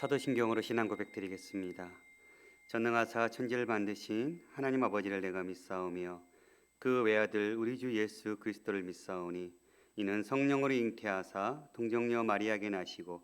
사도신경으로 신앙 고백드리겠습니다. 전능하사 천지를 만드신 하나님 아버지를 내가 믿사오며 그 외아들 우리 주 예수 그리스도를 믿사오니 이는 성령으로 잉태하사 동정녀 마리아에게 나시고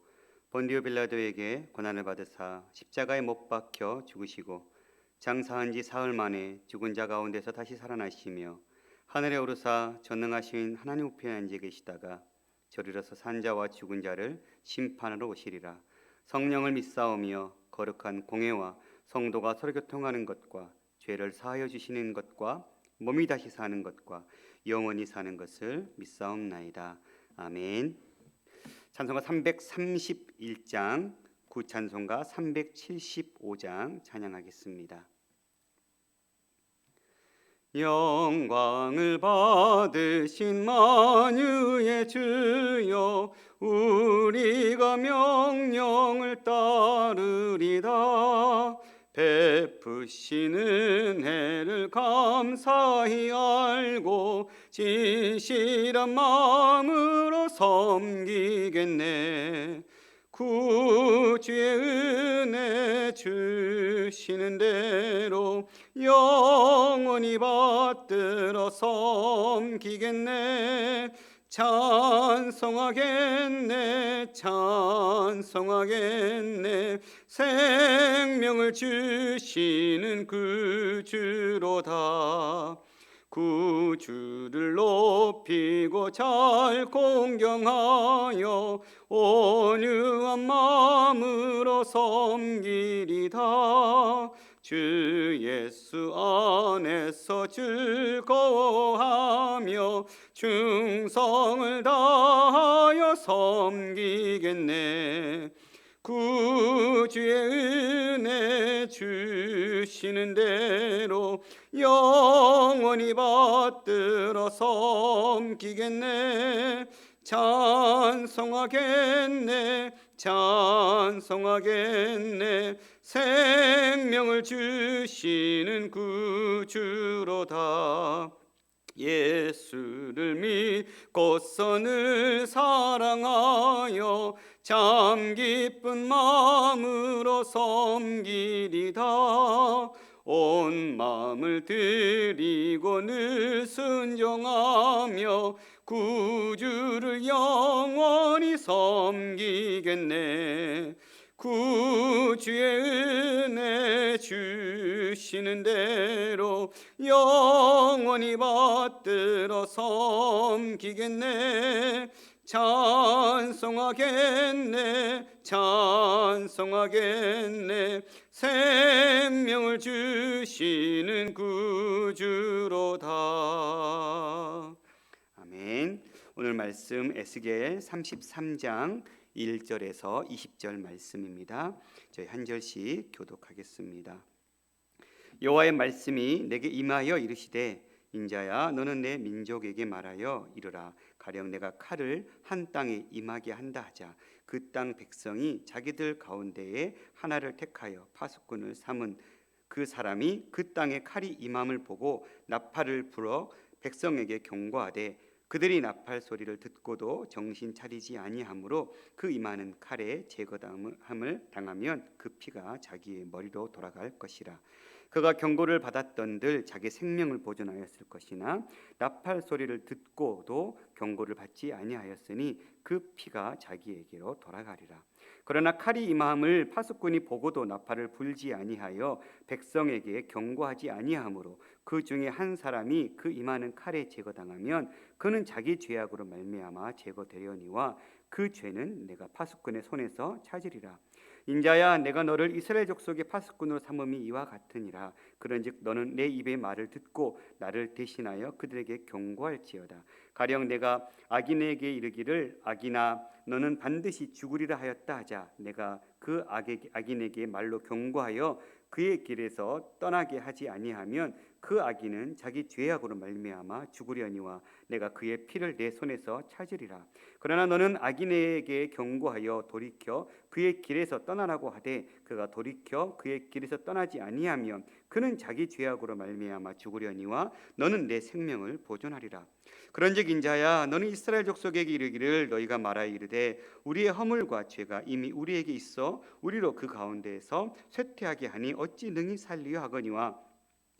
본디오 빌라도에게 고난을 받으사 십자가에 못 박혀 죽으시고 장사한 지 사흘 만에 죽은 자 가운데서 다시 살아나시며 하늘에 오르사 전능하신 하나님 우편에 앉아 계시다가 저리로서 산 자와 죽은 자를 심판하러 오시리라. 성령을 믿사오며 거룩한 공회와 성도가 서로 교통하는 것과 죄를 사하여 주시는 것과 몸이 다시 사는 것과 영원히 사는 것을 믿사옵나이다. 아멘. 찬송가 331장, 구찬송가 375장 찬양하겠습니다. 영광을 받으신 만유의 주여, 우리가 명령을 따르리다. 베푸시는 은혜를 감사히 알고 진실한 마음으로 섬기겠네. 구주의 은혜 주시는 대로 영원히 받들어 섬기겠네. 찬송하겠네, 찬송하겠네. 생명을 주시는 구주로다. 구주를 높이고 잘 공경하여 온유한 마음으로 섬기리다. 주 예수 안에서 즐거워하며 충성을 다하여 섬기겠네. 구주의 은혜 주시는 대로 영원히 받들어 섬기겠네. 찬송하겠네, 찬송하겠네. 생명을 주시는 구주로다. 예수를 믿고서 늘 사랑하여 참 기쁜 마음으로 섬기리다. 온 마음을 드리고 늘 순종하며 구주를 영원히 섬기겠네. 구주의 은혜 주시는 대로 영원히 받들어 섬기겠네. 찬송하겠네, 찬송하겠네. 생명을 주시는 구주로다. 아멘. 오늘 말씀 에스겔 33장 1절에서 20절 말씀입니다. 저희 한 절씩 교독하겠습니다. 여호와의 말씀이 내게 임하여 이르시되, 인자야, 너는 내 민족에게 말하여 이르라. 가령 내가 칼을 한 땅에 임하게 한다 하자. 그 땅 백성이 자기들 가운데에 하나를 택하여 파수꾼을 삼은 그 사람이 그 땅에 칼이 임함을 보고 나팔을 불어 백성에게 경고하되, 그들이 나팔 소리를 듣고도 정신 차리지 아니하므로 그 임하는 칼에 제거함을 당하면 그 피가 자기의 머리로 돌아갈 것이라. 그가 경고를 받았던들 자기 생명을 보존하였을 것이나 나팔 소리를 듣고도 경고를 받지 아니하였으니 그 피가 자기에게로 돌아가리라. 그러나 칼이 임함을 파수꾼이 보고도 나팔을 불지 아니하여 백성에게 경고하지 아니하므로 그 중에 한 사람이 그 임하는 칼에 제거당하면 그는 자기 죄악으로 말미암아 제거되려니와 그 죄는 내가 파수꾼의 손에서 찾으리라. 인자야, 내가 너를 이스라엘 족속의 파수꾼으로 삼음이 이와 같으니라. 그런즉 너는 내 입의 말을 듣고 나를 대신하여 그들에게 경고할지어다. 가령 내가 악인에게 이르기를, 악인아, 너는 반드시 죽으리라 하였다 하자. 내가 그 악인에게 말로 경고하여 그의 길에서 떠나게 하지 아니하면 그 악인은 자기 죄악으로 말미암아 죽으려니와 내가 그의 피를 내 손에서 찾으리라. 그러나 너는 악인에게 경고하여 돌이켜 그의 길에서 떠나라고 하되 그가 돌이켜 그의 길에서 떠나지 아니하면 그는 자기 죄악으로 말미암아 죽으려니와 너는 내 생명을 보존하리라. 그런즉 인자야 너는 이스라엘 족속에게 이르기를 너희가 말하여 이르되 우리의 허물과 죄가 이미 우리에게 있어 우리로 그 가운데에서 쇠퇴하게 하니 어찌 능히 살리려 하거니와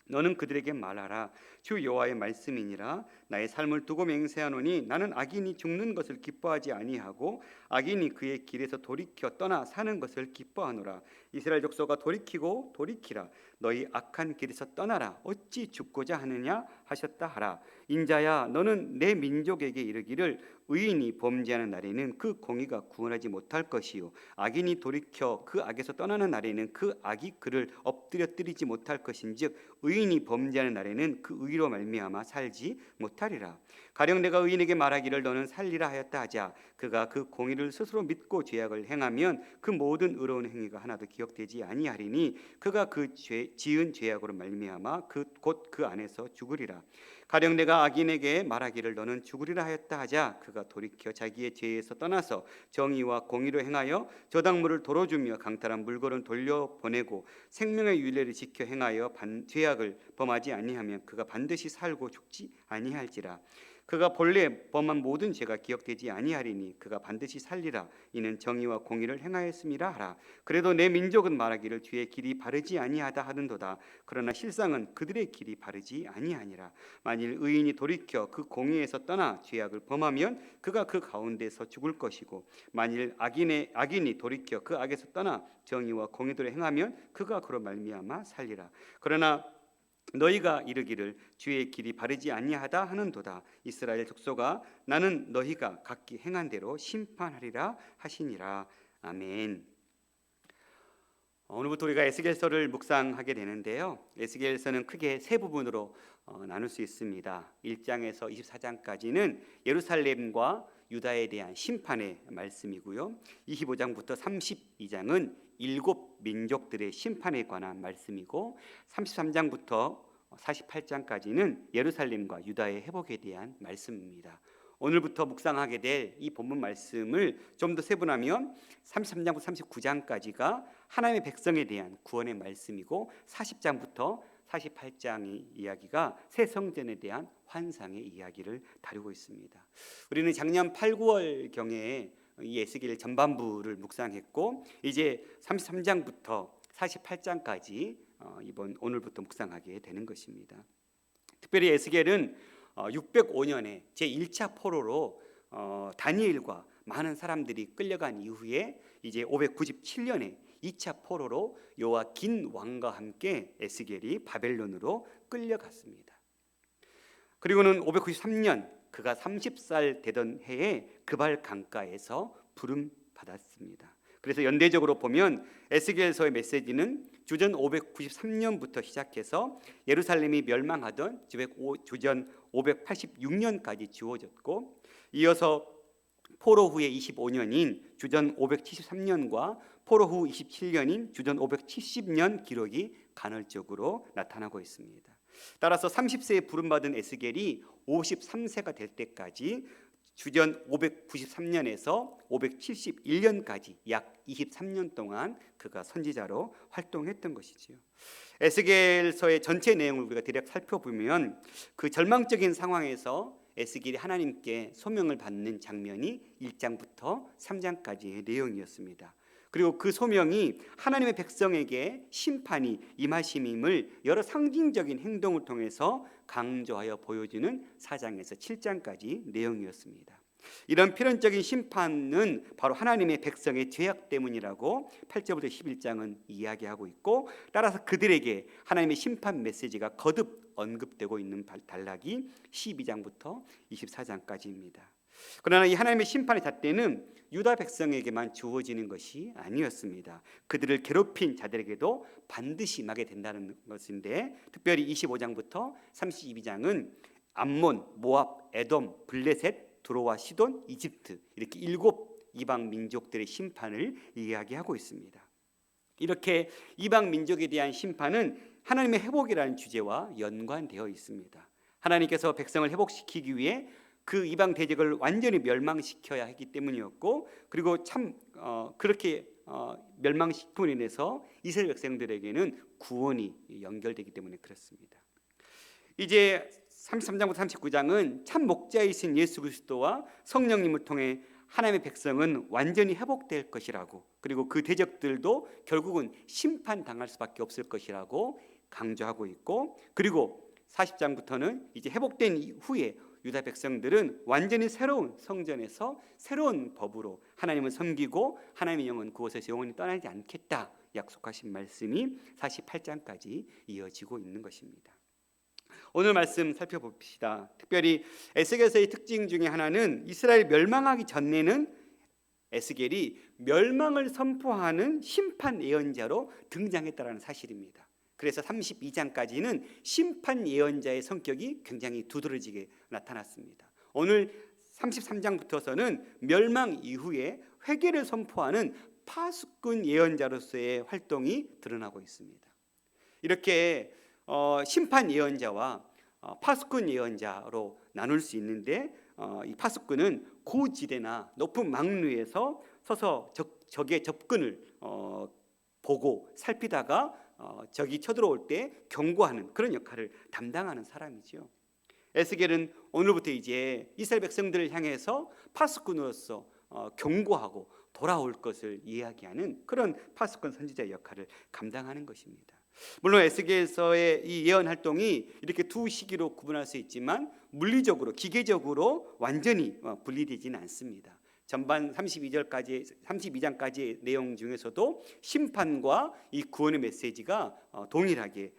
너는 그들에게 말하라. 주 여호와의 말씀이니라. 나의 삶을 두고 맹세하노니 나는 악인이 죽는 것을 기뻐하지 아니하고 악인이 그의 길에서 돌이켜 떠나 사는 것을 기뻐하노라. 이스라엘 족속아 돌이키고 돌이키라. 너희 악한 길에서 떠나라. 어찌 죽고자 하느냐 하셨다 하라. 인자야 너는 내 민족에게 이르기를 의인이 범죄하는 날에는 그 공의가 구원하지 못할 것이요 악인이 돌이켜 그 악에서 떠나는 날에는 그 악이 그를 엎드려뜨리지 못할 것인즉 의인이 범죄하는 날에는 그 의로 말미암아 살지 못하리라. 가령 내가 의인에게 말하기를 너는 살리라 하였다 하자 그가 그 공의를 스스로 믿고 죄악을 행하면 그 모든 의로운 행위가 하나도 기억되지 아니하리니 그가 그 지은 죄악으로 말미암아 곧 그 안에서 죽으리라. 가령 내가 악인에게 말하기를 너는 죽으리라 하였다 하자 그가 돌이켜 자기의 죄에서 떠나서 정의와 공의로 행하여 저당물을 도로주며 강탈한 물건을 돌려보내고 생명의 윤례를 지켜 행하여 죄악을 범하지 아니하면 그가 반드시 살고 죽지 아니할지라. 그가 본래 범한 모든 죄가 기억되지 아니하리니 그가 반드시 살리라. 이는 정의와 공의를 행하였음이라 하라. 그래도 내 민족은 말하기를 주의 길이 바르지 아니하다 하는도다. 그러나 실상은 그들의 길이 바르지 아니하니라. 만일 의인이 돌이켜 그 공의에서 떠나 죄악을 범하면 그가 그 가운데서 죽을 것이고 만일 악인이 돌이켜 그 악에서 떠나 정의와 공의대로 행하면 그가 그로 말미암아 살리라. 그러나 너희가 이르기를 주의 길이 바르지 아니하다 하는도다. 이스라엘 족속아 나는 너희가 각기 행한 대로 심판하리라 하시니라. 아멘. 오늘부터 우리가 에스겔서를 묵상하게 되는데요. 에스겔서는 크게 세 부분으로 나눌 수 있습니다. 1장에서 24장까지는 예루살렘과 유다에 대한 심판의 말씀이고요. 25장부터 32장은 일곱 민족들의 심판에 관한 말씀이고 33장부터 48장까지는 예루살렘과 유다의 회복에 대한 말씀입니다. 오늘부터 묵상하게 될 이 본문 말씀을 좀 더 세분하면 33장부터 39장까지가 하나님의 백성에 대한 구원의 말씀이고 40장부터 48장의 이야기가 새 성전에 대한 환상의 이야기를 다루고 있습니다. 우리는 작년 8, 9월 경에 이 에스겔 전반부를 묵상했고 이제 33장부터 48장까지 오늘부터 묵상하게 되는 것입니다. 특별히 에스겔은 605년에 제1차 포로로 다니엘과 많은 사람들이 끌려간 이후에 이제 597년에 2차 포로로 요아긴 왕과 함께 에스겔이 바벨론으로 끌려갔습니다. 그리고는 593년 그가 30살 되던 해에 그발 강가에서 부름 받았습니다. 그래서 연대적으로 보면 에스겔서의 메시지는 주전 593년부터 시작해서 예루살렘이 멸망하던 주전 586년까지 주어졌고 이어서 포로 후의 25년인 주전 573년과 포로 후 27년인 주전 570년 기록이 간헐적으로 나타나고 있습니다. 따라서 30세에 부름받은 에스겔이 53세가 될 때까지 주전 593년에서 571년까지 약 23년 동안 그가 선지자로 활동했던 것이지요. 에스겔서의 전체 내용을 우리가 대략 살펴보면 그 절망적인 상황에서 에스겔이 하나님께 소명을 받는 장면이 1장부터 3장까지의 내용이었습니다. 그리고 그 소명이 하나님의 백성에게 심판이 임하심임을 여러 상징적인 행동을 통해서 강조하여 보여주는 4장에서 7장까지 내용이었습니다. 이런 필연적인 심판은 바로 하나님의 백성의 죄악 때문이라고 8절부터 11장은 이야기하고 있고 따라서 그들에게 하나님의 심판 메시지가 거듭 언급되고 있는 단락이 12장부터 24장까지입니다. 그러나 이 하나님의 심판의 잣대는 유다 백성에게만 주어지는 것이 아니었습니다. 그들을 괴롭힌 자들에게도 반드시 임하게 된다는 것인데 특별히 25장부터 32장은 암몬, 모압, 에돔, 블레셋, 두로와 시돈, 이집트 이렇게 7 이방 민족들의 심판을 이야기하고 있습니다. 이렇게 이방 민족에 대한 심판은 하나님의 회복이라는 주제와 연관되어 있습니다. 하나님께서 백성을 회복시키기 위해 그 이방 대적을 완전히 멸망시켜야 했기 때문이었고, 그리고 그렇게 멸망시킴으로 인해서 이스라엘 백성들에게는 구원이 연결되기 때문에 그렇습니다. 이제 33장부터 39장은 참 목자이신 예수 그리스도와 성령님을 통해 하나님의 백성은 완전히 회복될 것이라고, 그리고 그 대적들도 결국은 심판당할 수밖에 없을 것이라고 강조하고 있고, 그리고 40장부터는 이제 회복된 이후에 유다 백성들은 완전히 새로운 성전에서 새로운 법으로 하나님을 섬기고 하나님의 영은 그곳에서 영원히 떠나지 않겠다 약속하신 말씀이 48장까지 이어지고 있는 것입니다. 오늘 말씀 살펴봅시다. 특별히 에스겔서의 특징 중에 하나는 이스라엘 멸망하기 전에는 에스겔이 멸망을 선포하는 심판 예언자로 등장했다는 사실입니다. 그래서 32장까지는 심판 예언자의 성격이 굉장히 두드러지게 나타났습니다. 오늘 33장부터서는 멸망 이후에 회개를 선포하는 파수꾼 예언자로서의 활동이 드러나고 있습니다. 이렇게 심판 예언자와 파수꾼 예언자로 나눌 수 있는데, 이 파수꾼은 고지대나 높은 망루에서 서서 적의 접근을 보고 살피다가 적이 쳐들어올 때 경고하는 그런 역할을 담당하는 사람이죠. 에스겔은 오늘부터 이제 이스라엘 백성들을 향해서 파수꾼으로서 경고하고 돌아올 것을 이야기하는 그런 파수꾼 선지자의 역할을 감당하는 것입니다. 물론 에스겔서의 이 예언 활동이 이렇게 두 시기로 구분할 수 있지만 물리적으로 기계적으로 완전히 분리되지는 않습니다. 전반 32장까지의 내용 중에서도 심판과 이 구원의 메시지가 동일하게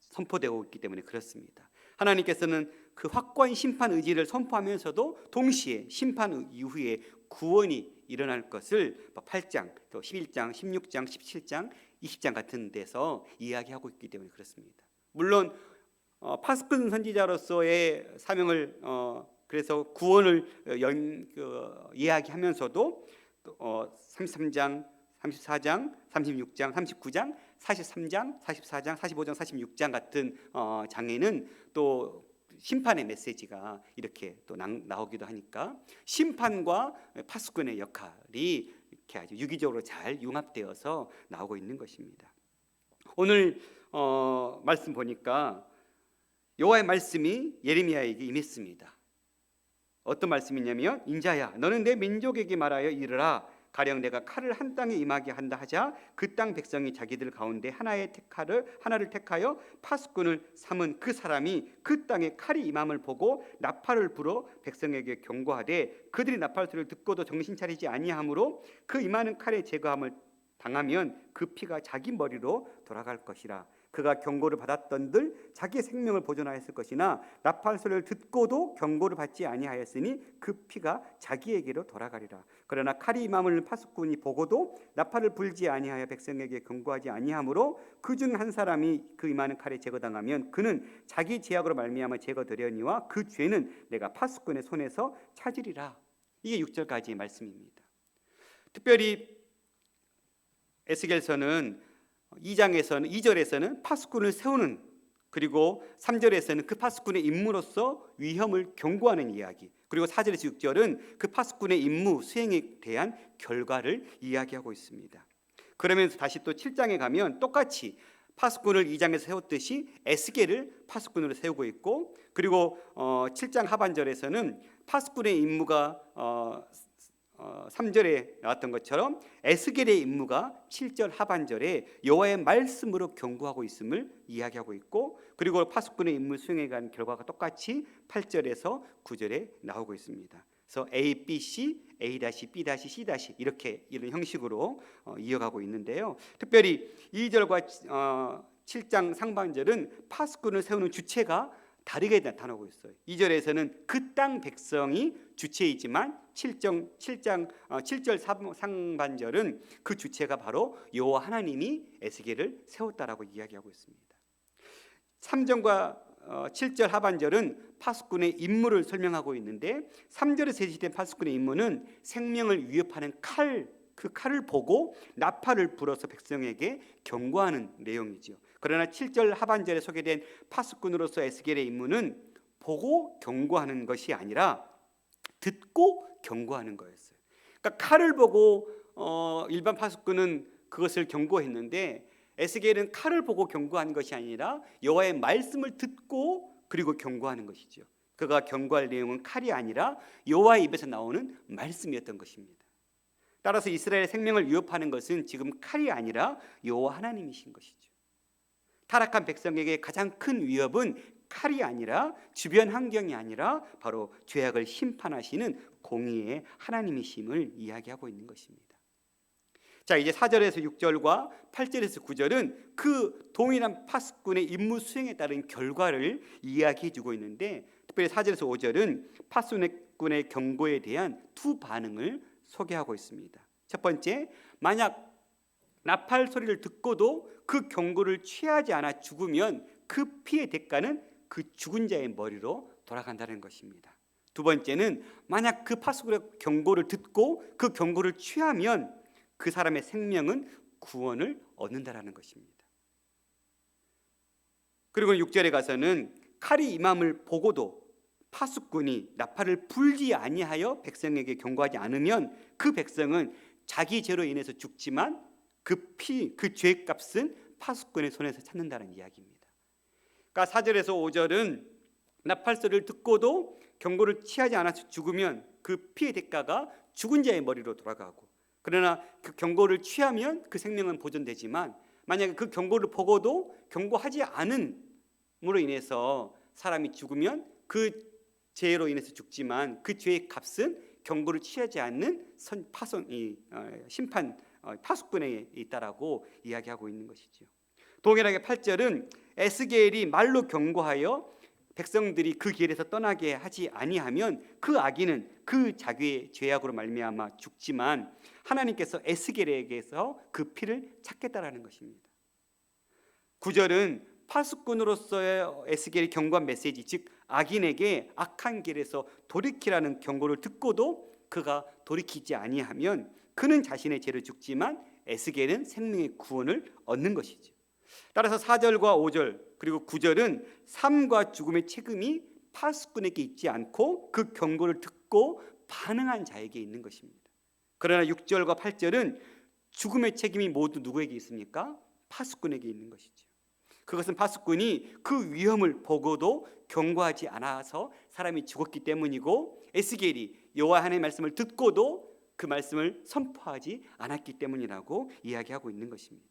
선포되고 있기 때문에 그렇습니다. 하나님께서는 그 확고한 심판 의지를 선포하면서도 동시에 심판 이후에 구원이 일어날 것을 8장, 또 11장, 16장, 17장, 20장 같은 데서 이야기하고 있기 때문에 그렇습니다. 물론 파수꾼 선지자로서의 사명을 그래서 구원을 이야기하면서도 33장, 34장, 36장, 39장, 43장, 44장, 45장, 46장 같은 장에는 또 심판의 메시지가 이렇게 또 나오기도 하니까 심판과 파수꾼의 역할이 이렇게 아주 유기적으로 잘 융합되어서 나오고 있는 것입니다. 오늘 말씀 보니까 여호와의 말씀이 예레미야에게 임했습니다. 어떤 말씀이냐면, 인자야 너는 내 민족에게 말하여 이르라. 가령 내가 칼을 한 땅에 임하게 한다 하자 그 땅 백성이 자기들 가운데 하나를 택하여 파수꾼을 삼은 그 사람이 그 땅에 칼이 임함을 보고 나팔을 불어 백성에게 경고하되 그들이 나팔 소리를 듣고도 정신 차리지 아니하므로 그 임하는 칼의 제거함을 당하면 그 피가 자기 머리로 돌아갈 것이라. 그가 경고를 받았던들 자기의 생명을 보존하였을 것이나 나팔 소리를 듣고도 경고를 받지 아니하였으니 그 피가 자기에게로 돌아가리라. 그러나 칼이 임함을 파수꾼이 보고도 나팔을 불지 아니하여 백성에게 경고하지 아니하므로 그중 한 사람이 그 임하는 칼에 제거당하면 그는 자기 죄악으로 말미암아 제거되려니와 그 죄는 내가 파수꾼의 손에서 찾으리라. 이게 6절까지의 말씀입니다. 특별히 에스겔서는 2절에서는 파수꾼을 세우는, 그리고 3절에서는 그 파수꾼의 임무로서 위험을 경고하는 이야기, 그리고 4절에서 6절은 그 파수꾼의 임무 수행에 대한 결과를 이야기하고 있습니다. 그러면서 다시 또 7장에 가면 똑같이 파수꾼을 2장에서 세웠듯이 에스겔을 파수꾼으로 세우고 있고, 그리고 7장 하반절에서는 파수꾼의 임무가 3절에 나왔던 것처럼 에스겔의 임무가 7절 하반절에 여호와의 말씀으로 경고하고 있음을 이야기하고 있고, 그리고 파수꾼의 임무 수행에 관한 결과가 똑같이 8절에서 9절에 나오고 있습니다. 그래서 A, B, C, A-, B-, C- 이렇게 이런 형식으로 이어가고 있는데요. 특별히 2절과 7장 상반절은 파수꾼을 세우는 주체가 다르게 나타나고 있어요. 2절에서는 그 땅 백성이 주체이지만 7절 상반절은 그 주체가 바로 여호와 하나님이 에스겔을 세웠다라고 이야기하고 있습니다. 3절과 7절 하반절은 파수꾼의 임무를 설명하고 있는데 3절에 제시된 파수꾼의 임무는 생명을 위협하는 칼 그 칼을 보고 나팔을 불어서 백성에게 경고하는 내용이죠. 그러나 7절 하반절에 소개된 파수꾼으로서 에스겔의 임무는 보고 경고하는 것이 아니라 듣고 경고하는 거였어요. 그러니까 칼을 보고 일반 파수꾼은 그것을 경고했는데 에스겔은 칼을 보고 경고한 것이 아니라 여호와의 말씀을 듣고 그리고 경고하는 것이죠. 그가 경고할 내용은 칼이 아니라 여호와의 입에서 나오는 말씀이었던 것입니다. 따라서 이스라엘의 생명을 위협하는 것은 지금 칼이 아니라 여호와 하나님이신 것이죠. 타락한 백성에게 가장 큰 위협은 칼이 아니라 주변 환경이 아니라 바로 죄악을 심판하시는 공의의 하나님이심을 이야기하고 있는 것입니다. 자, 이제 4절에서 6절과 8절에서 9절은 그 동일한 파수꾼의 임무 수행에 따른 결과를 이야기해 주고 있는데, 특별히 4절에서 5절은 파수꾼의 경고에 대한 두 반응을 소개하고 있습니다. 첫 번째, 만약 나팔 소리를 듣고도 그 경고를 취하지 않아 죽으면 그 피의 대가는 그 죽은 자의 머리로 돌아간다는 것입니다. 두 번째는 만약 그 파수꾼의 경고를 듣고 그 경고를 취하면 그 사람의 생명은 구원을 얻는다라는 것입니다. 그리고 6절에 가서는 칼이 임함을 보고도 파수꾼이 나팔을 불지 아니하여 백성에게 경고하지 않으면 그 백성은 자기 죄로 인해서 죽지만 그 죄값은 파수꾼의 손에서 찾는다는 이야기입니다. 그러니까 4절에서 5절은 나팔 소리를 듣고도 경고를 취하지 않아서 죽으면 그 피의 대가가 죽은 자의 머리로 돌아가고, 그러나 그 경고를 취하면 그 생명은 보존되지만 만약에 그 경고를 보고도 경고하지 않음으로 인해서 사람이 죽으면 그 죄로 인해서 죽지만 그 죄의 값은 경고를 취하지 않는 파수꾼에 있다라고 이야기하고 있는 것이죠. 동일하게 8절은 에스겔이 말로 경고하여 백성들이 그 길에서 떠나게 하지 아니하면 그 악인은 그 자기의 죄악으로 말미암아 죽지만 하나님께서 에스겔에게서 그 피를 찾겠다라는 것입니다. 9절은 파수꾼으로서의 에스겔이 경고한 메시지, 즉 악인에게 악한 길에서 돌이키라는 경고를 듣고도 그가 돌이키지 아니하면 그는 자신의 죄로 죽지만 에스겔은 생명의 구원을 얻는 것이죠. 따라서 4절과 5절 그리고 9절은 삶과 죽음의 책임이 파수꾼에게 있지 않고 그 경고를 듣고 반응한 자에게 있는 것입니다. 그러나 6절과 8절은 죽음의 책임이 모두 누구에게 있습니까? 파수꾼에게 있는 것이죠. 그것은 파수꾼이 그 위험을 보고도 경고하지 않아서 사람이 죽었기 때문이고, 에스겔이 여호와 하나님의 말씀을 듣고도 그 말씀을 선포하지 않았기 때문이라고 이야기하고 있는 것입니다.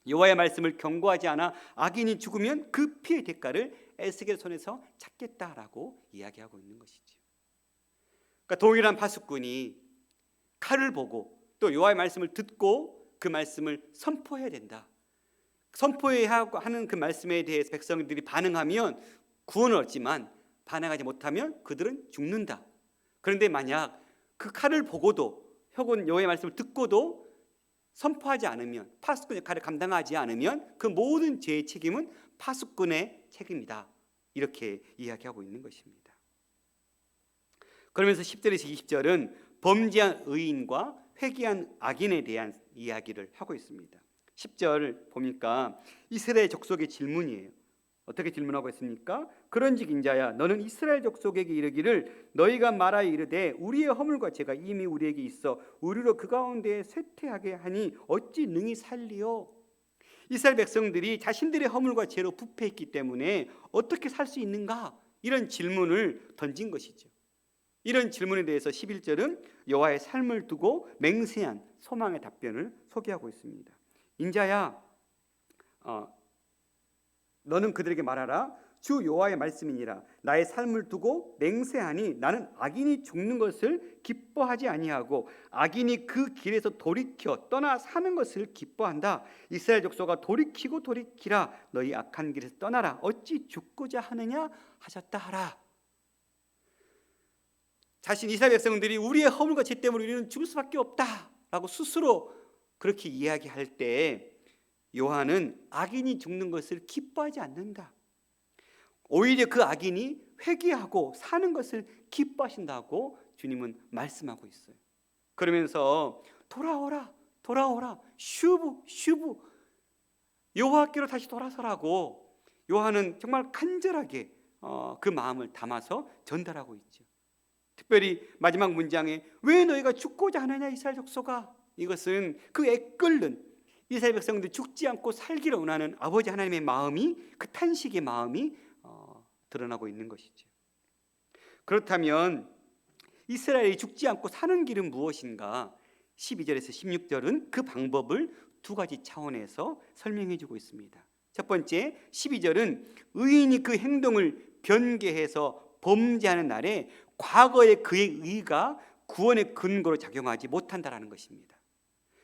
여호와의 말씀을 경고하지 않아 악인이 죽으면 그 피의 대가를 에스겔 손에서 찾겠다라고 이야기하고 있는 것이죠. 그러니까 동일한 파수꾼이 칼을 보고 또 여호와의 말씀을 듣고 그 말씀을 선포해야 된다. 선포해야 하는 그 말씀에 대해서 백성들이 반응하면 구원을 얻지만 반응하지 못하면 그들은 죽는다. 그런데 만약 그 칼을 보고도 혹은 여호와의 말씀을 듣고도 선포하지 않으면, 파수꾼의 역할을 감당하지 않으면 그 모든 죄의 책임은 파수꾼의 책임이다. 이렇게 이야기하고 있는 것입니다. 그러면서 10절에서 20절은 범죄한 의인과 회개한 악인에 대한 이야기를 하고 있습니다. 10절 보니까 이스라엘 족속의 질문이에요. 어떻게 질문하고 있습니까? 그런즉 인자야, 너는 이스라엘 족속에게 이르기를 너희가 말하여 이르되 우리의 허물과 죄가 이미 우리에게 있어 우리로 그 가운데 쇠퇴하게 하니 어찌 능히 살리요? 이스라엘 백성들이 자신들의 허물과 죄로 부패했기 때문에 어떻게 살 수 있는가? 이런 질문을 던진 것이죠. 이런 질문에 대해서 11절은 여호와의 삶을 두고 맹세한 소망의 답변을 소개하고 있습니다. 인자야, 너는 그들에게 말하라. 주 여호와의 말씀이니라. 나의 삶을 두고 맹세하니 나는 악인이 죽는 것을 기뻐하지 아니하고 악인이 그 길에서 돌이켜 떠나 사는 것을 기뻐한다. 이스라엘 족속아, 돌이키고 돌이키라. 너희 악한 길에서 떠나라. 어찌 죽고자 하느냐 하셨다 하라. 자신 이스라엘 백성들이 우리의 허물과 죄 때문에 우리는 죽을 수밖에 없다라고 스스로 그렇게 이야기할 때 요한은 악인이 죽는 것을 기뻐하지 않는다. 오히려 그 악인이 회개하고 사는 것을 기뻐하신다고 주님은 말씀하고 있어요. 그러면서 돌아오라, 돌아오라, 슈브, 슈브, 여호와께로 다시 돌아서라고 요한은 정말 간절하게 그 마음을 담아서 전달하고 있죠. 특별히 마지막 문장에 왜 너희가 죽고자 하느냐 이스라엘 족속아, 이것은 그 애끓는 이스라엘 백성들이 죽지 않고 살기를 원하는 아버지 하나님의 마음이, 그 탄식의 마음이 드러나고 있는 것이죠. 그렇다면 이스라엘이 죽지 않고 사는 길은 무엇인가? 12절에서 16절은 그 방법을 두 가지 차원에서 설명해 주고 있습니다. 첫 번째, 12절은 의인이 그 행동을 변개해서 범죄하는 날에 과거의 그의 의가 구원의 근거로 작용하지 못한다라는 것입니다.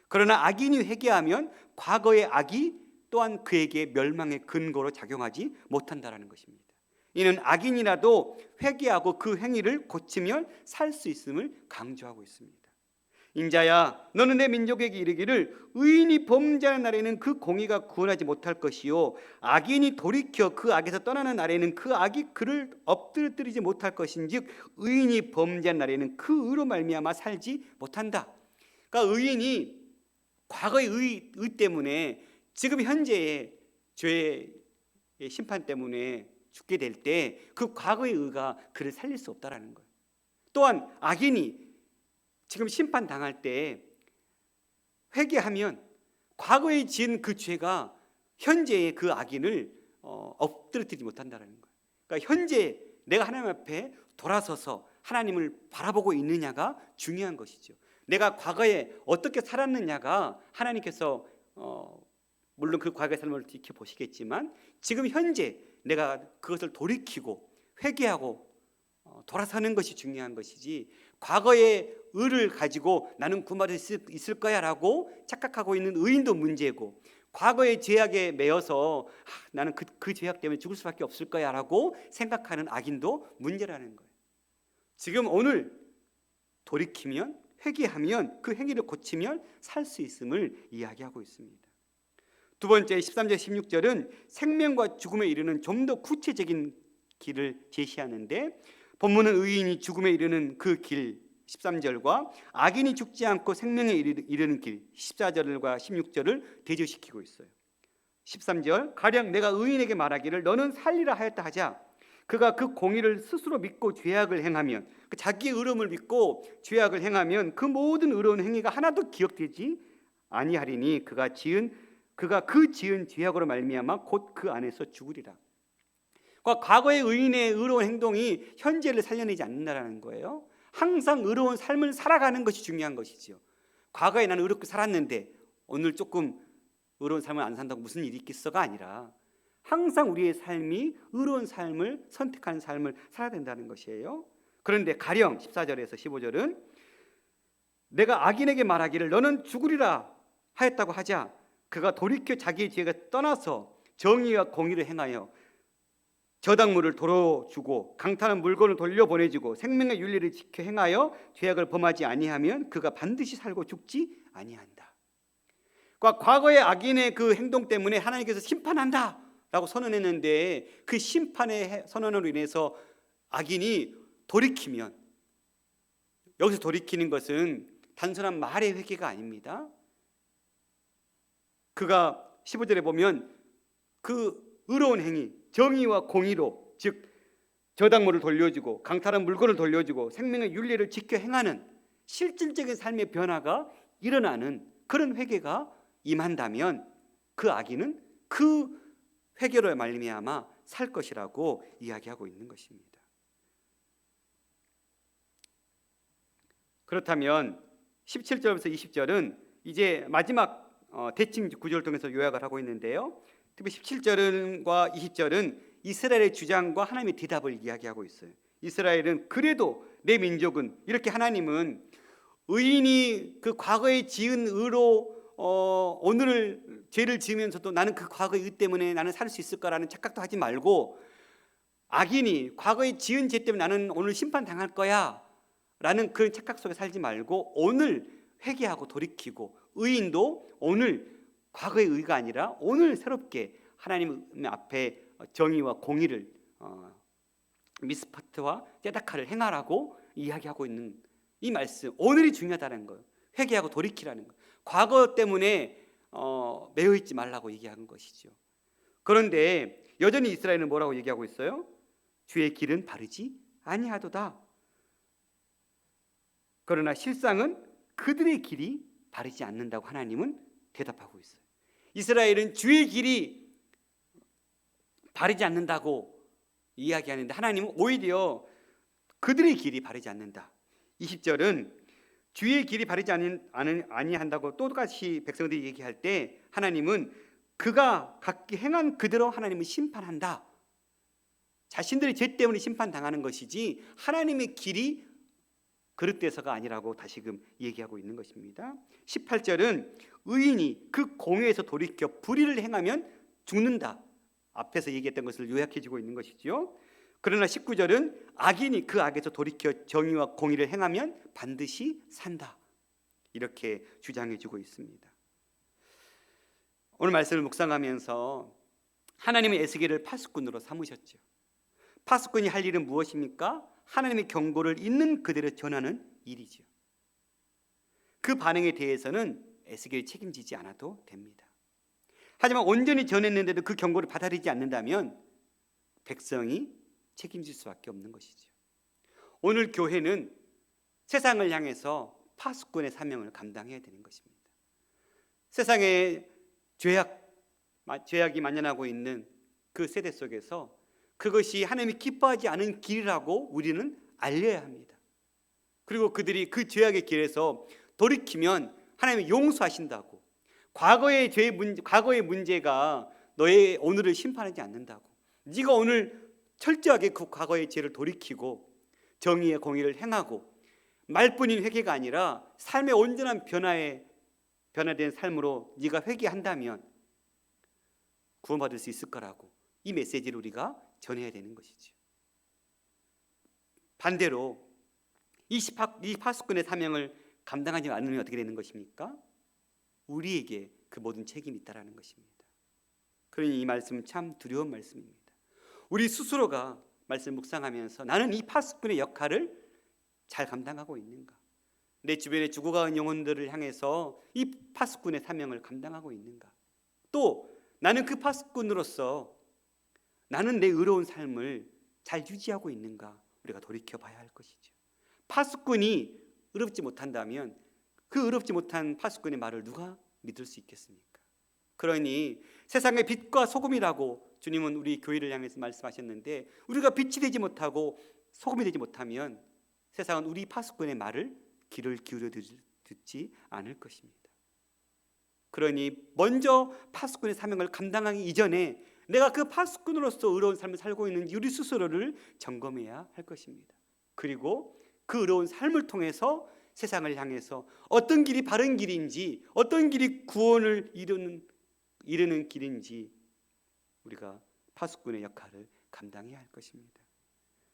그러나 악인이 회개하면 과거의 악이 또한 그에게 멸망의 근거로 작용하지 못한다라는 것입니다. 이는 악인이라도 회개하고 그 행위를 고치면 살 수 있음을 강조하고 있습니다. 인자야, 너는 내 민족에게 이르기를 의인이 범죄하는 날에는 그 공의가 구원하지 못할 것이요 악인이 돌이켜 그 악에서 떠나는 날에는 그 악이 그를 엎드러뜨리지 못할 것인즉 의인이 범죄한 날에는 그 의로 말미암아 살지 못한다. 그러니까 의인이 과거의 의 때문에 지금 현재의 죄의 심판 때문에 죽게 될 때 그 과거의 의가 그를 살릴 수 없다라는 거예요. 또한 악인이 지금 심판 당할 때 회개하면 과거에 지은 그 죄가 현재의 그 악인을 엎드러뜨리지 못한다는 거예요. 그러니까 현재 내가 하나님 앞에 돌아서서 하나님을 바라보고 있느냐가 중요한 것이죠. 내가 과거에 어떻게 살았느냐가 하나님께서 물론 그 과거의 삶을 지켜보시겠지만 지금 현재 내가 그것을 돌이키고 회개하고 돌아서는 것이 중요한 것이지, 과거의 의를 가지고 나는 구원받을 수 있을 거야 라고 착각하고 있는 의인도 문제고, 과거의 죄악에 매여서 나는 그 죄악 때문에 죽을 수밖에 없을 거야 라고 생각하는 악인도 문제라는 거예요. 지금 오늘 돌이키면, 회개하면, 그 행위를 고치면 살 수 있음을 이야기하고 있습니다. 두 번째 13절 16절은 생명과 죽음에 이르는 좀 더 구체적인 길을 제시하는데, 본문은 의인이 죽음에 이르는 그 길 13절과 악인이 죽지 않고 생명에 이르는 길 14절과 16절을 대조시키고 있어요. 13절, 가령 내가 의인에게 말하기를 너는 살리라 하였다 하자 그가 그 공의를 스스로 믿고 죄악을 행하면, 그 자기의 의로움을 믿고 죄악을 행하면 그 모든 의로운 행위가 하나도 기억되지 아니하리니 그가 그 지은 죄악으로 말미암아 곧 그 안에서 죽으리라. 과거의 의인의 의로운 행동이 현재를 살려내지 않는다는 거예요. 항상 의로운 삶을 살아가는 것이 중요한 것이지요. 과거에 나는 의롭게 살았는데 오늘 조금 의로운 삶을 안 산다고 무슨 일이 있겠어가 아니라 항상 우리의 삶이 의로운 삶을 선택하는 삶을 살아야 된다는 것이에요. 그런데 가령 14절에서 15절은 내가 악인에게 말하기를 너는 죽으리라 하였다고 하자 그가 돌이켜 자기의 죄가 떠나서 정의와 공의를 행하여 저당물을 도로 주고 강탈한 물건을 돌려보내주고 생명의 윤리를 지켜 행하여 죄악을 범하지 아니하면 그가 반드시 살고 죽지 아니한다. 과거의 악인의 그 행동 때문에 하나님께서 심판한다 라고 선언했는데, 그 심판의 선언으로 인해서 악인이 돌이키면, 여기서 돌이키는 것은 단순한 말의 회개가 아닙니다. 그가 15절에 보면 그 의로운 행위, 정의와 공의로, 즉 저당물을 돌려주고 강탈한 물건을 돌려주고 생명의 윤리를 지켜 행하는 실질적인 삶의 변화가 일어나는 그런 회개가 임한다면 그 악인은 그 회개로 말미암아 살 것이라고 이야기하고 있는 것입니다. 그렇다면 17절부터 20절은 이제 마지막 대칭 구조를 통해서 요약을 하고 있는데요, 특히 17절과 20절은 이스라엘의 주장과 하나님의 대답을 이야기하고 있어요. 이스라엘은 그래도 내 민족은, 이렇게 하나님은 의인이 그 과거에 지은 의로 오늘 죄를 지으면서도 나는 그 과거의 의 때문에 나는 살 수 있을 거라는 착각도 하지 말고, 악인이 과거에 지은 죄 때문에 나는 오늘 심판당할 거야 라는 그런 착각 속에 살지 말고 오늘 회개하고 돌이키고, 의인도 오늘 과거의 의가 아니라 오늘 새롭게 하나님 앞에 정의와 공의를 미스파트와 제다카를 행하라고 이야기하고 있는 이 말씀, 오늘이 중요하다는 거예요. 회개하고 돌이키라는 거예요. 과거 때문에 매여 있지 말라고 얘기하는 것이죠. 그런데 여전히 이스라엘은 뭐라고 얘기하고 있어요? 주의 길은 바르지 아니하도다. 그러나 실상은 그들의 길이 바르지 않는다고 하나님은 대답하고 있어요. 이스라엘은 주의 길이 바르지 않는다고 이야기하는데 하나님은 오히려 그들의 길이 바르지 않는다. 20절은 주의 길이 바르지 아니한다고 똑같이 백성들이 얘기할 때 하나님은 그가 각기 행한 그대로 하나님은 심판한다. 자신들의 죄 때문에 심판당하는 것이지 하나님의 길이 그릇돼서가 아니라고 다시금 얘기하고 있는 것입니다. 18절은 의인이 그 공회에서 돌이켜 불의를 행하면 죽는다. 앞에서 얘기했던 것을 요약해주고 있는 것이죠. 그러나 19절은 악인이 그 악에서 돌이켜 정의와 공의를 행하면 반드시 산다. 이렇게 주장해주고 있습니다. 오늘 말씀을 묵상하면서 하나님의 에스겔을 파수꾼으로 삼으셨죠. 파수꾼이 할 일은 무엇입니까? 하나님의 경고를 있는 그대로 전하는 일이죠. 그 반응에 대해서는 에스겔이 책임지지 않아도 됩니다. 하지만 온전히 전했는데도 그 경고를 받아들이지 않는다면 백성이 책임질 수밖에 없는 것이죠. 오늘 교회는 세상을 향해서 파수꾼의 사명을 감당해야 되는 것입니다. 세상에 죄악이 만연하고 있는 그 세대 속에서 그것이 하나님이 기뻐하지 않은 길이라고 우리는 알려야 합니다. 그리고 그들이 그 죄악의 길에서 돌이키면 하나님이 용서하신다고, 과거의 문제가 너의 오늘을 심판하지 않는다고, 네가 오늘 철저하게 그 과거의 죄를 돌이키고 정의의 공의를 행하고 말뿐인 회개가 아니라 삶의 온전한 변화된 삶으로 네가 회개한다면 구원받을 수 있을 거라고, 이 메시지를 우리가 전해야 되는 것이죠. 반대로 이 파수꾼의 사명을 감당하지 않으면 어떻게 되는 것입니까? 우리에게 그 모든 책임이 있다라는 것입니다. 그러니 이 말씀은 참 두려운 말씀입니다. 우리 스스로가 말씀 묵상하면서 나는 이 파수꾼의 역할을 잘 감당하고 있는가? 내 주변에 죽어가는 영혼들을 향해서 이 파수꾼의 사명을 감당하고 있는가? 또 나는 그 파수꾼으로서 나는 내 의로운 삶을 잘 유지하고 있는가? 우리가 돌이켜봐야 할 것이죠. 파수꾼이 의롭지 못한다면 그 의롭지 못한 파수꾼의 말을 누가 믿을 수 있겠습니까? 그러니 세상의 빛과 소금이라고 주님은 우리 교회를 향해서 말씀하셨는데, 우리가 빛이 되지 못하고 소금이 되지 못하면 세상은 우리 파수꾼의 말을 귀를 기울여 듣지 않을 것입니다. 그러니 먼저 파수꾼의 사명을 감당하기 이전에 내가 그 파수꾼으로서 의로운 삶을 살고 있는 우리 스스로를 점검해야 할 것입니다. 그리고 그 의로운 삶을 통해서 세상을 향해서 어떤 길이 바른 길인지, 어떤 길이 구원을 이루는 길인지 우리가 파수꾼의 역할을 감당해야 할 것입니다.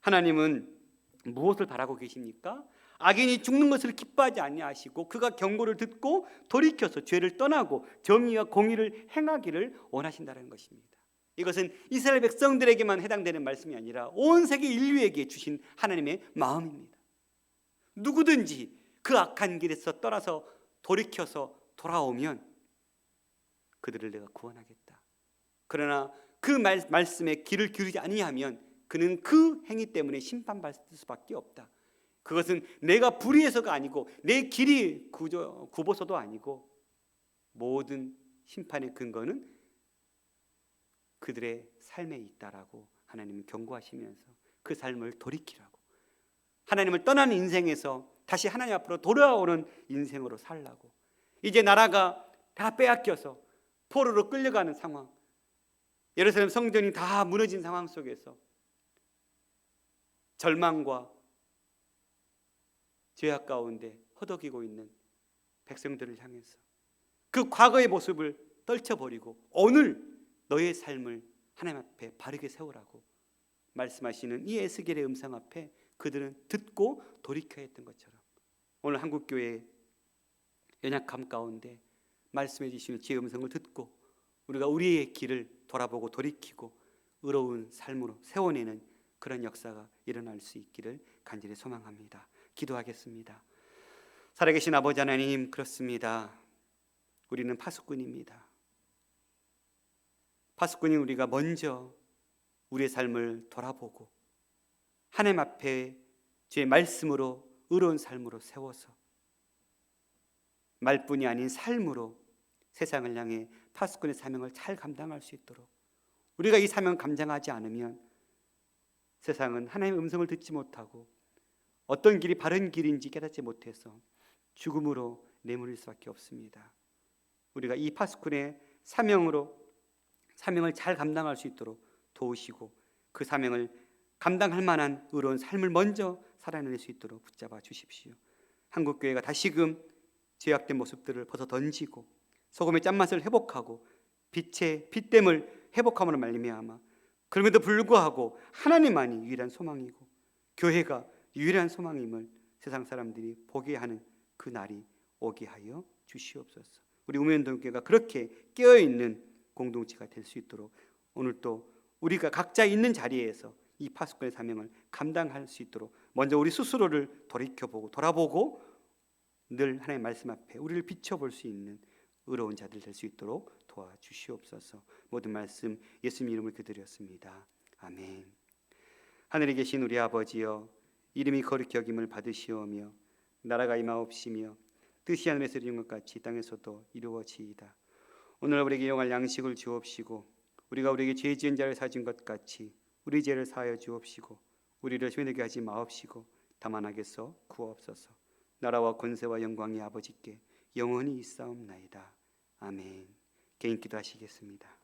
하나님은 무엇을 바라고 계십니까? 악인이 죽는 것을 기뻐하지 아니하시고 그가 경고를 듣고 돌이켜서 죄를 떠나고 정의와 공의를 행하기를 원하신다는 것입니다. 이것은 이스라엘 백성들에게만 해당되는 말씀이 아니라 온 세계 인류에게 주신 하나님의 마음입니다. 누구든지 그 악한 길에서 떠나서 돌이켜서 돌아오면 그들을 내가 구원하겠다. 그러나 그 말씀에 귀를 기울이지 아니하면 그는 그 행위 때문에 심판받을 수밖에 없다. 그것은 내가 불의해서가 아니고 내 길이 굽어서도 아니고 모든 심판의 근거는 그들의 삶에 있다라고 하나님은 경고하시면서 그 삶을 돌이키라고, 하나님을 떠나는 인생에서 다시 하나님 앞으로 돌아오는 인생으로 살라고, 이제 나라가 다 빼앗겨서 포로로 끌려가는 상황, 예루살렘 성전이 다 무너진 상황 속에서 절망과 죄악 가운데 허덕이고 있는 백성들을 향해서 그 과거의 모습을 떨쳐버리고 오늘 너의 삶을 하나님 앞에 바르게 세우라고 말씀하시는 이 에스겔의 음성 앞에 그들은 듣고 돌이켜야 했던 것처럼 오늘 한국교회 연약함 가운데 말씀해 주시는 주의 음성을 듣고 우리가 우리의 길을 돌아보고 돌이키고 의로운 삶으로 세워내는 그런 역사가 일어날 수 있기를 간절히 소망합니다. 기도하겠습니다. 살아계신 아버지 하나님, 그렇습니다. 우리는 파수꾼입니다. 파수꾼인 우리가 먼저 우리의 삶을 돌아보고 하나님 앞에 주의 말씀으로 의로운 삶으로 세워서 말뿐이 아닌 삶으로 세상을 향해 파수꾼의 사명을 잘 감당할 수 있도록, 우리가 이 사명을 감당하지 않으면 세상은 하나님의 음성을 듣지 못하고 어떤 길이 바른 길인지 깨닫지 못해서 죽음으로 내몰릴 수밖에 없습니다. 우리가 이 파수꾼의 사명을 잘 감당할 수 있도록 도우시고 그 사명을 감당할 만한 의로운 삶을 먼저 살아낼 수 있도록 붙잡아 주십시오. 한국교회가 다시금 죄악된 모습들을 벗어 던지고 소금의 짠맛을 회복하고 빛의 빛됨을 회복함으로 말미암아, 그럼에도 불구하고 하나님만이 유일한 소망이고 교회가 유일한 소망임을 세상 사람들이 보게 하는 그 날이 오게 하여 주시옵소서. 우리 우면동교회가 그렇게 깨어있는 공동체가 될 수 있도록 오늘 또 우리가 각자 있는 자리에서 이 파수꾼의 사명을 감당할 수 있도록 먼저 우리 스스로를 돌아보고 늘 하나님의 말씀 앞에 우리를 비춰볼 수 있는 의로운 자들 될 수 있도록 도와주시옵소서. 모든 말씀 예수님 이름으로 기도드렸습니다. 아멘. 하늘에 계신 우리 아버지여, 이름이 거룩히 여김을 받으시오며 나라가 임하옵시며 뜻이 하늘에서 이루어진 것 같이 땅에서도 이루어지이다. 오늘 우리에게 용할 양식을 주옵시고 우리가 우리에게 죄 지은 자를 사준 것 같이 우리 죄를 사하여 주옵시고 우리를 시험에 하지 마옵시고 다만 악에서 구하옵소서. 나라와 권세와 영광이 아버지께 영원히 있사옵나이다. 아멘. 개인 기도하시겠습니다.